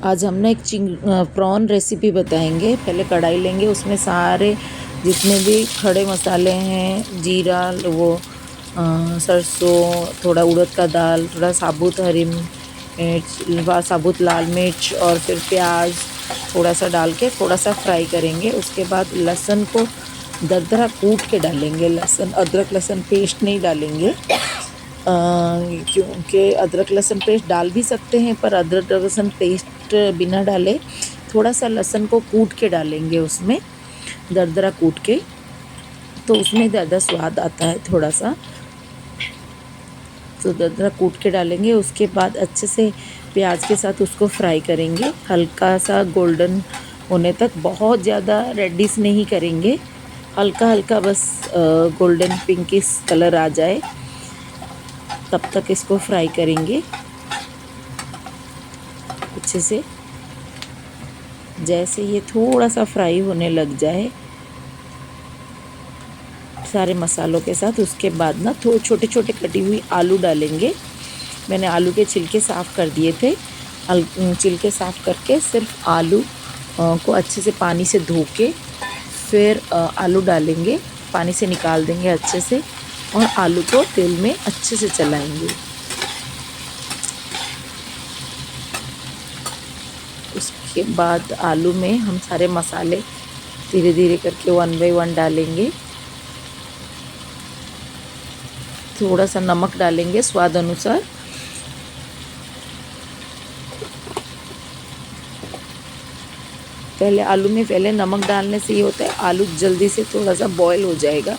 आज हम ना एक प्रॉन रेसिपी बताएंगे। पहले कढ़ाई लेंगे, उसमें सारे जितने भी खड़े मसाले हैं, जीरा, वो सरसों, थोड़ा उड़द का दाल, थोड़ा साबुत हरी मिर्च, साबुत लाल मिर्च और फिर प्याज थोड़ा सा डाल के थोड़ा सा फ्राई करेंगे। उसके बाद लहसुन को दरदरा कूट के डालेंगे। लहसुन, अदरक लहसुन पेस्ट नहीं डालेंगे क्योंकि अदरक लहसुन पेस्ट डाल भी सकते हैं, पर अदरक लहसुन पेस्ट बिना डाले थोड़ा सा लहसुन को कूट के डालेंगे उसमें, दरदरा कूट के, तो उसमें ज़्यादा स्वाद आता है थोड़ा सा। तो दरदरा कूट के डालेंगे। उसके बाद अच्छे से प्याज के साथ उसको फ्राई करेंगे, हल्का सा गोल्डन होने तक। बहुत ज़्यादा रेडिश नहीं करेंगे, हल्का हल्का बस गोल्डन पिंकिश कलर आ जाए तब तक इसको फ्राई करेंगे अच्छे से। जैसे ये थोड़ा सा फ्राई होने लग जाए सारे मसालों के साथ, उसके बाद ना थोड़े छोटे छोटे कटी हुई आलू डालेंगे। मैंने आलू के छिलके साफ़ कर दिए थे। छिलके साफ़ करके सिर्फ आलू को अच्छे से पानी से धो के फिर आलू डालेंगे, पानी से निकाल देंगे अच्छे से, और आलू को तेल में अच्छे से चलाएंगे। उसके बाद आलू में हम सारे मसाले धीरे धीरे करके 1 बाय 1 डालेंगे। थोड़ा सा नमक डालेंगे स्वाद अनुसार। पहले आलू में पहले नमक डालने से ये होता है, आलू जल्दी से थोड़ा सा बॉयल हो जाएगा,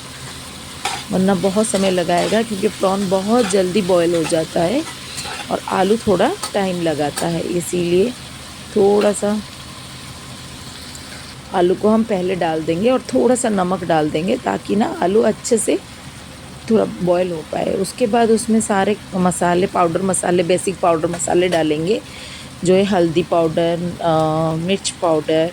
वरना बहुत समय लगाएगा, क्योंकि प्रॉन बहुत जल्दी बॉयल हो जाता है और आलू थोड़ा टाइम लगाता है। इसीलिए थोड़ा सा आलू को हम पहले डाल देंगे और थोड़ा सा नमक डाल देंगे, ताकि ना आलू अच्छे से थोड़ा बॉयल हो पाए। उसके बाद उसमें सारे मसाले, पाउडर मसाले, बेसिक पाउडर मसाले डालेंगे, जो है हल्दी पाउडर, मिर्च पाउडर,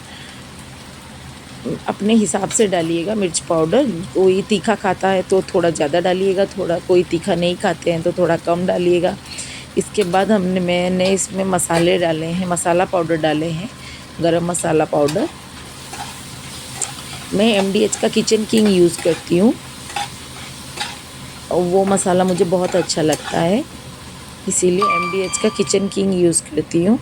अपने हिसाब से डालिएगा। मिर्च पाउडर, कोई तीखा खाता है तो थोड़ा ज़्यादा डालिएगा, थोड़ा कोई तीखा नहीं खाते हैं तो थोड़ा कम डालिएगा। इसके बाद मैंने इसमें मसाले डाले हैं, मसाला पाउडर डाले हैं, गरम मसाला पाउडर। मैं MDH का किचन किंग यूज़ करती हूँ, वो मसाला मुझे बहुत अच्छा लगता है, इसीलिए MDH का किचन किंग यूज़ करती हूँ।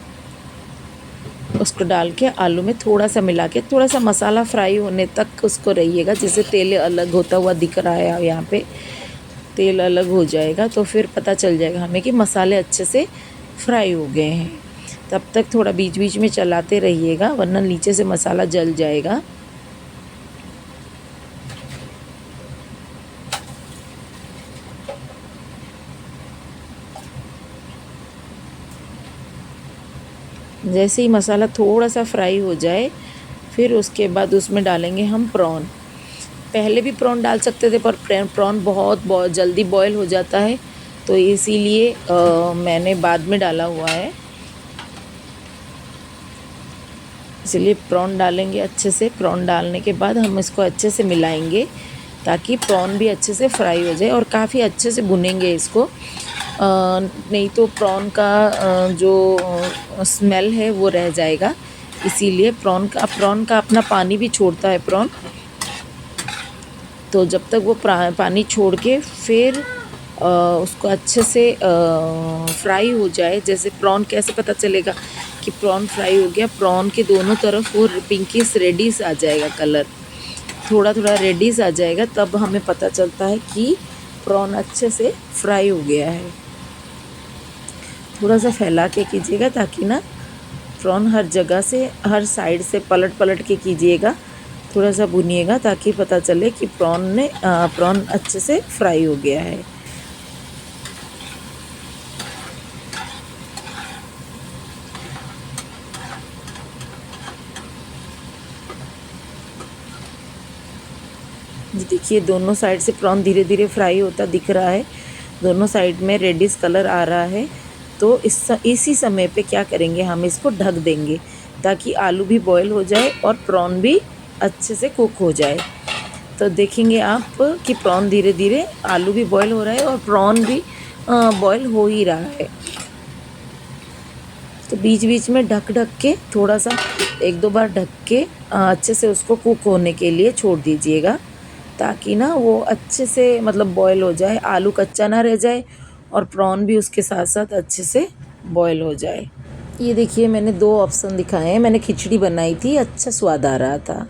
उसको डाल के आलू में थोड़ा सा मिला के थोड़ा सा मसाला फ्राई होने तक उसको रहिएगा। जैसे तेल अलग होता हुआ दिख रहा है यहाँ पे, तेल अलग हो जाएगा तो फिर पता चल जाएगा हमें कि मसाले अच्छे से फ्राई हो गए हैं। तब तक थोड़ा बीच बीच में चलाते रहिएगा, वरना नीचे से मसाला जल जाएगा। जैसे ही मसाला थोड़ा सा फ्राई हो जाए, फिर उसके बाद उसमें डालेंगे हम प्रॉन। पहले भी प्रॉन डाल सकते थे, पर प्रॉन बहुत जल्दी बॉयल हो जाता है, तो इसीलिए मैंने बाद में डाला हुआ है। इसलिए प्रॉन डालेंगे अच्छे से। प्रॉन डालने के बाद हम इसको अच्छे से मिलाएंगे, ताकि प्रॉन भी अच्छे से फ्राई हो जाए, और काफ़ी अच्छे से भुनेंगे इसको। नहीं तो प्रॉन का जो स्मेल है वो रह जाएगा। इसीलिए प्रॉन का अपना पानी भी छोड़ता है प्रॉन, तो जब तक वो पानी छोड़ के फिर उसको अच्छे से फ्राई हो जाए। जैसे प्रॉन, कैसे पता चलेगा कि प्रॉन फ्राई हो गया? प्रॉन के दोनों तरफ वो पिंकिश रेडिश आ जाएगा कलर, थोड़ा थोड़ा रेडिश आ जाएगा, तब हमें पता चलता है कि प्रॉन अच्छे से फ्राई हो गया है। थोड़ा सा फैला के कीजिएगा, ताकि ना प्रॉन हर जगह से, हर साइड से पलट पलट के कीजिएगा। थोड़ा सा भुनिएगा ताकि पता चले कि प्रॉन अच्छे से फ्राई हो गया है। देखिए, दोनों साइड से प्रॉन धीरे धीरे फ्राई होता दिख रहा है, दोनों साइड में रेडिश कलर आ रहा है। तो इसी समय पे क्या करेंगे, हम इसको ढक देंगे, ताकि आलू भी बॉयल हो जाए और प्रॉन भी अच्छे से कुक हो जाए। तो देखेंगे आप कि प्रॉन धीरे धीरे, आलू भी बॉयल हो रहा है और प्रॉन भी बॉयल हो ही रहा है। तो बीच बीच में ढक ढक के थोड़ा सा 1-2 बार ढक के अच्छे से उसको कुक होने के लिए छोड़ दीजिएगा, ताकि ना वो अच्छे से मतलब बॉयल हो जाए, आलू कच्चा ना रह जाए और प्रॉन भी उसके साथ साथ अच्छे से बॉयल हो जाए। ये देखिए मैंने 2 ऑप्शन दिखाए हैं। मैंने खिचड़ी बनाई थी, अच्छा स्वाद आ रहा था।